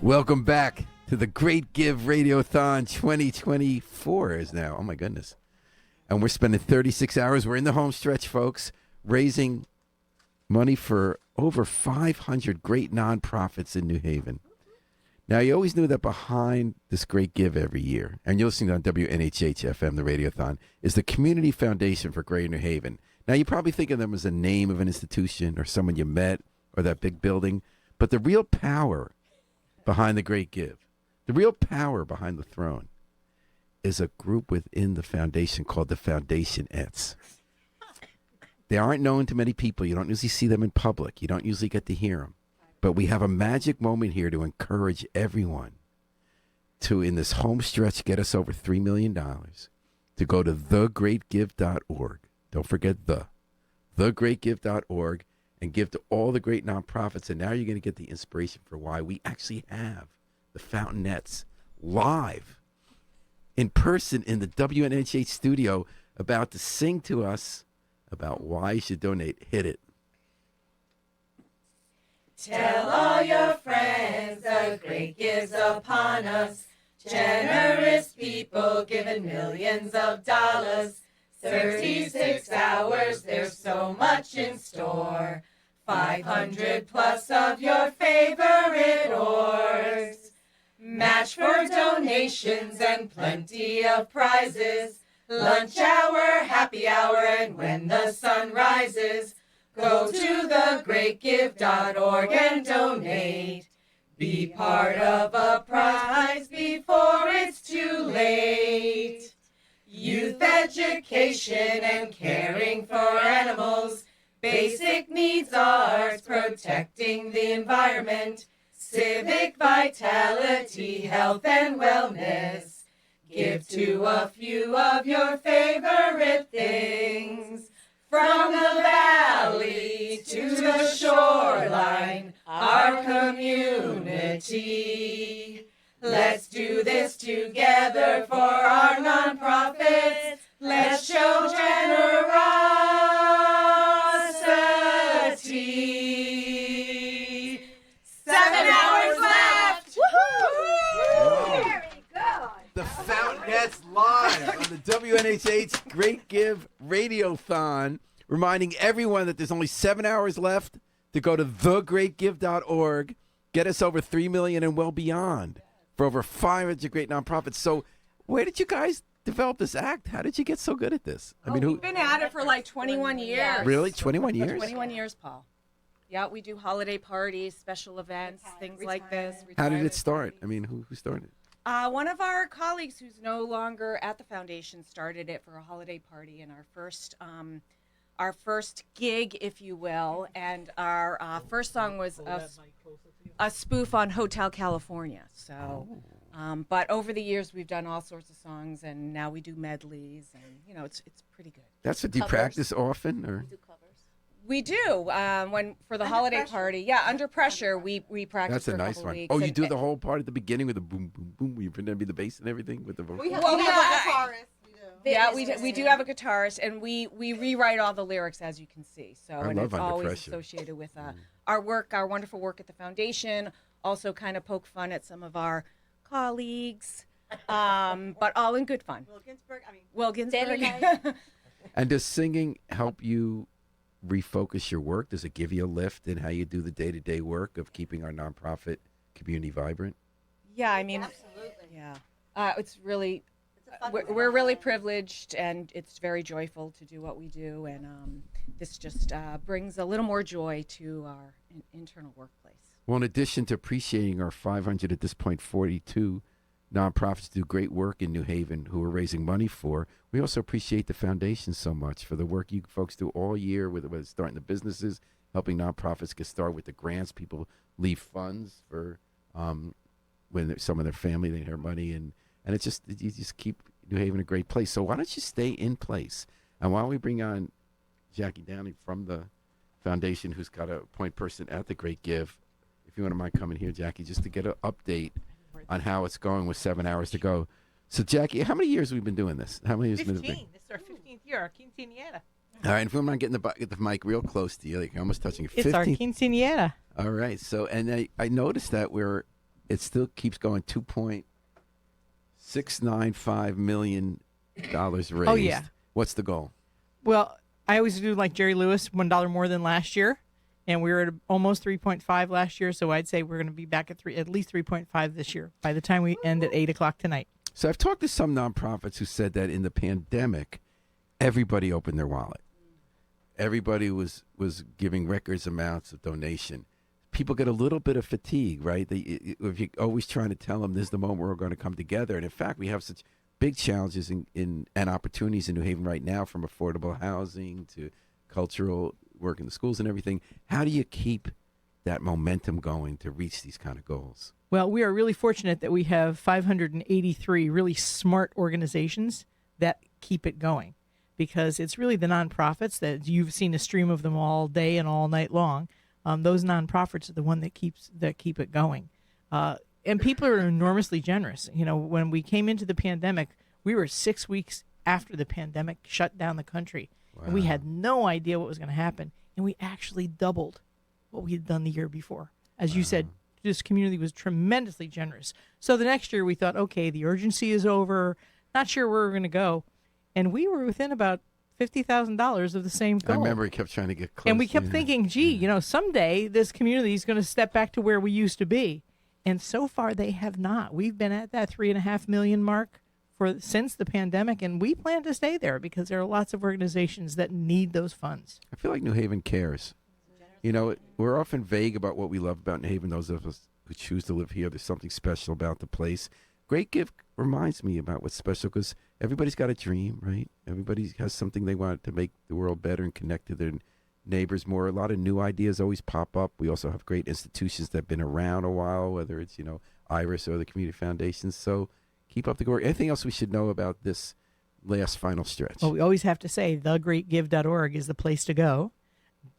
Welcome back to the Great Give Radiothon 2024 is now. Oh, my goodness. And we're spending 36 hours. We're in the home stretch, folks, raising money for over 500 great nonprofits in New Haven. Now, you always knew that behind this Great Give every year, and you're listening on WNHH-FM, the Radiothon, is the Community Foundation for Greater New Haven. Now, you probably think of them as a name of an institution or someone you met or that big building, but the real power behind the Great Give, the real power behind the throne, is a group within the foundation called the Foundationettes. They aren't known to many people. You don't usually see them in public. You don't usually get to hear them. But we have a magic moment here to encourage everyone to, in this home stretch, get us over $3 million, to go to thegreatgive.org. Don't forget thegreatgive.org, and give to all the great nonprofits. And now you're going to get the inspiration for why we actually have the Fountainnettes live in person in the WNHH studio about to sing to us about why you should donate. Hit it. Tell all your friends the great give's upon us. Generous people giving millions of dollars. 36 hours, there's so much in store. 500 plus of your favorite orgs. Match for donations and plenty of prizes. Lunch hour, happy hour, and when the sun rises. Go to thegreatgive.org and donate. Be part of a prize before it's too late. Youth education and caring for animals. Basic needs arts, protecting the environment. Civic vitality, health and wellness. Give to a few of your favorite things. From the valley to the shoreline, our community. Let's do this together for our nonprofits. Let's show generosity. 7 hours left. Woo-hoo! Very good. The Fountainnettes live on the WNHH Great Give Radiothon, reminding everyone that there's only 7 hours left to go to thegreatgive.org, get us over $3 million and well beyond for over 500 great nonprofits. So where did you guys develop this act? How did you get so good at this? I mean, We've been at it for like 21 years. Really? 21 years? 21 years, Paul. Yeah, we do holiday parties, special events, things like this. How did it retirement start? parties. I mean, who started? One of our colleagues who's no longer at the foundation started it for a holiday party, and our first gig, if you will, and our first song was a spoof on Hotel California. So, but over the years we've done all sorts of songs, and now we do medleys, and it's pretty good. That's what, do you practice often? Or? We do when for the holiday party. Yeah, under pressure we practice. That's a for nice couple one. weeks. Oh, you And- do the whole part at the beginning with the boom, boom, boom. You pretend to be the bass and everything with the vocal. We have, Well, we yeah, have a guitarist. Yeah, we do have a guitarist, and we rewrite all the lyrics, as you can see. So, I and love it's Under always Pressure. associated with our work, our wonderful work at the foundation. Also, kind of poke fun at some of our colleagues, but all in good fun. Will Ginsberg. And does singing help you refocus your work? Does it give you a lift in how you do the day-to-day work of keeping our nonprofit community vibrant? Yeah, I mean, Absolutely. yeah, it's really. It's a fun We're really privileged, and it's very joyful to do what we do, and this just brings a little more joy to our internal workplace. Well, in addition to appreciating our 500, at this point, 42 nonprofits do great work in New Haven who we're raising money for, we also appreciate the foundation so much for the work you folks do all year, whether it's starting the businesses, helping nonprofits get started with the grants. People leave funds for when some of their family, they need their money, and it's just, you just keep New Haven a great place. So why don't you stay in place? And why don't we bring on Jackie Downing from the foundation, who's got a point person at the Great Give. If you wouldn't mind coming here, Jackie, just to get an update on how it's going with 7 hours to go. So, Jackie, how many years have we been doing this? How many years? 15. This is our 15th year, our quinceañera. All right, if I'm not getting get the mic real close to you, like you're almost touching it. It's our quinceañera. All right, so, and I noticed that we're it still keeps going. $2.695 million raised. Oh, yeah. What's the goal? Well, I always do like Jerry Lewis, $1 more than last year, and we were at almost 3.5 last year. So I'd say we're going to be back at at least 3.5 this year by the time we end at 8:00 tonight. So I've talked to some nonprofits who said that in the pandemic, everybody opened their wallet. Everybody was giving records amounts of donation. People get a little bit of fatigue, right? If you're always trying to tell them this is the moment we're going to come together. And in fact, we have such big challenges and opportunities in New Haven right now, from affordable housing to cultural work in the schools and everything. How do you keep that momentum going to reach these kind of goals? Well, we are really fortunate that we have 583 really smart organizations that keep it going, because it's really the nonprofits that you've seen a stream of them all day and all night long. Those nonprofits are the one that keep it going. And people are enormously generous. You know, when we came into the pandemic, we were 6 weeks after the pandemic shut down the country. Wow. And we had no idea what was going to happen. And we actually doubled what we had done the year before. As you said, this community was tremendously generous. So the next year we thought, okay, the urgency is over. Not sure where we're going to go. And we were within about $50,000 of the same goal. I remember he kept trying to get close. And we kept thinking, gee, you know, someday this community is going to step back to where we used to be. And so far they have not. We've been at that 3.5 million mark since the pandemic, and we plan to stay there because there are lots of organizations that need those funds. I feel like New Haven cares. You know, we're often vague about what we love about New Haven. Those of us who choose to live here, there's something special about the place. Great Gift reminds me about what's special, because everybody's got a dream, right? Everybody has something they want to make the world better and connect to their neighbors more. A lot of new ideas always pop up. We also have great institutions that have been around a while, whether it's, Iris or the community foundations. So keep up the good work. Anything else we should know about this last final stretch? Well, we always have to say thegreatgive.org is the place to go.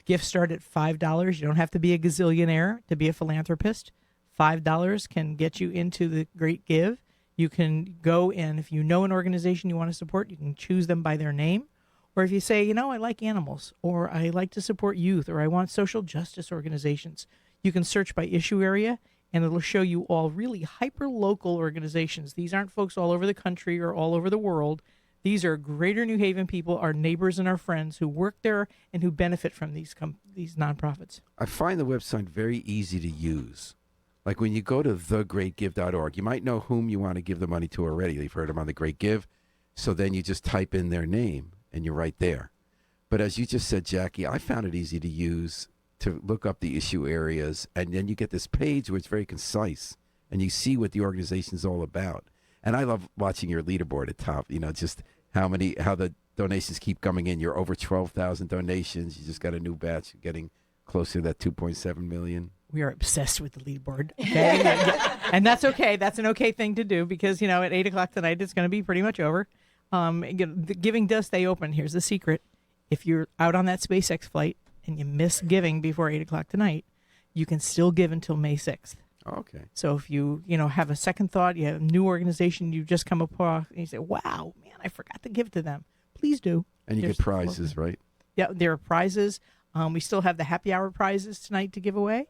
Gifts start at $5. You don't have to be a gazillionaire to be a philanthropist. $5 can get you into the Great Give. You can go, and if you know an organization you want to support, you can choose them by their name. Or if you say, I like animals, or I like to support youth, or I want social justice organizations, you can search by issue area, and it'll show you all really hyper-local organizations. These aren't folks all over the country or all over the world. These are greater New Haven people, our neighbors and our friends who work there and who benefit from these nonprofits. I find the website very easy to use. Like when you go to thegreatgive.org, you might know whom you want to give the money to already. You've heard them on the Great Give. So then you just type in their name, and you're right there. But as you just said, Jackie, I found it easy to use to look up the issue areas, and then you get this page where it's very concise, and you see what the organization is all about. And I love watching your leaderboard at top, just how the donations keep coming in. You're over 12,000 donations. You just got a new batch. You're getting closer to that 2.7 million. We are obsessed with the leaderboard. Okay? And that's okay. That's an okay thing to do because, at 8 o'clock tonight, it's going to be pretty much over. The giving does stay open. Here's the secret. If you're out on that SpaceX flight and you miss giving before 8 o'clock tonight, you can still give until May 6th. Okay. So if you, have a second thought, you have a new organization you've just come across, and you say, wow, man, I forgot to give to them. Please do. And you get prizes, right? Yeah, there are prizes. We still have the happy hour prizes tonight to give away.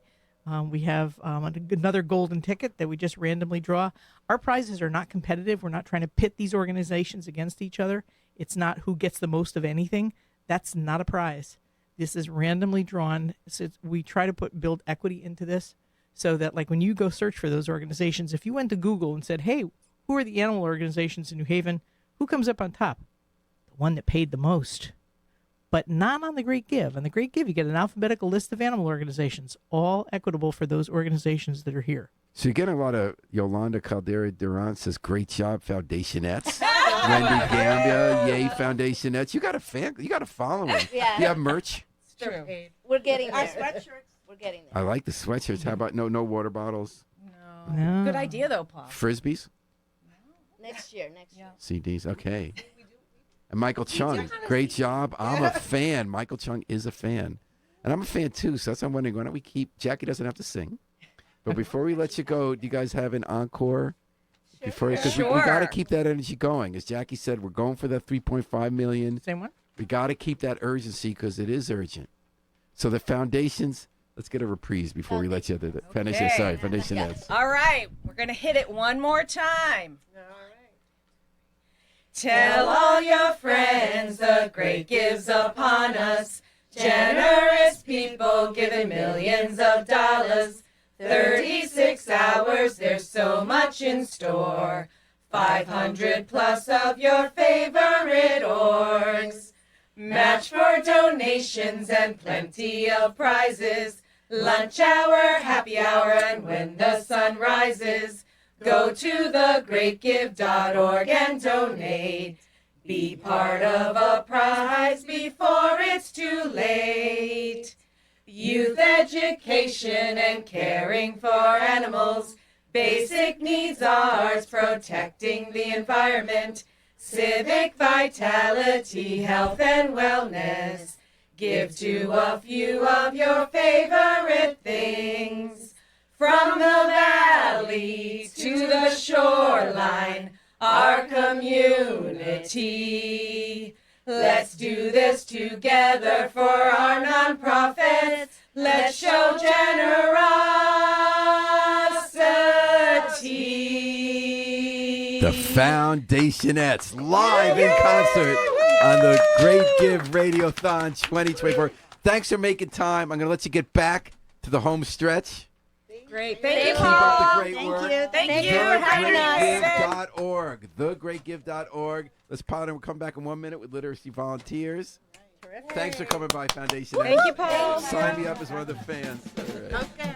We have another golden ticket that we just randomly draw. Our prizes are not competitive. We're not trying to pit these organizations against each other. It's not who gets the most of anything. That's not a prize. This is randomly drawn. So we try to build equity into this so that, like, when you go search for those organizations, if you went to Google and said, hey, who are the animal organizations in New Haven, who comes up on top? The one that paid the most. But not on the Great Give. On the Great Give, you get an alphabetical list of animal organizations, all equitable for those organizations that are here. So you're getting a lot of Yolanda Caldera Durant says, great job, Foundationettes. Wendy Gambia, yay, Foundationettes. You got a fan. You got a following. Yeah. Do you have merch? True. We're getting Our there. sweatshirts. We're getting I there. like the sweatshirts. How about no water bottles? No. Good idea, though, Paul. Frisbees? Next year. Yeah. CDs, okay. And Michael Chung, great job. I'm a fan. Michael Chung is a fan. And I'm a fan, too, so that's why I'm wondering, why don't we keep... Jackie doesn't have to sing. But before we let you go, do you guys have an encore? Because we got to keep that energy going. As Jackie said, we're going for that 3.5 million. Same one? We got to keep that urgency because it is urgent. So the foundations, Let's get a reprise before we let you do that. Foundationettes. All right, we're going to hit it one more time. Tell all your friends the great gives upon us. Generous people giving millions of dollars. 36 hours, there's so much in store. 500 plus of your favorite orgs. Match for donations and plenty of prizes. Lunch hour, happy hour, and when the sun rises. Go to thegreatgive.org and donate. Be part of a prize before it's too late. Youth education and caring for animals. Basic needs ours, protecting the environment. Civic vitality, health and wellness. Give to a few of your favorite things. From the valley to the shoreline, our community. Let's do this together for our nonprofits. Let's show generosity. The Foundationettes live in concert on the Great Give Radiothon 2024. Thanks for making time. I'm going to let you get back to the home stretch. Great. Thank you, Keep up Paul. the great work. Thank you for having us. TheGreatGive.org. TheGreatGive.org. Let's pause and we'll come back in 1 minute with literacy volunteers. Thanks for coming by, Foundation. Thank you, Paul. Sign me up as one of the fans. All right. Okay.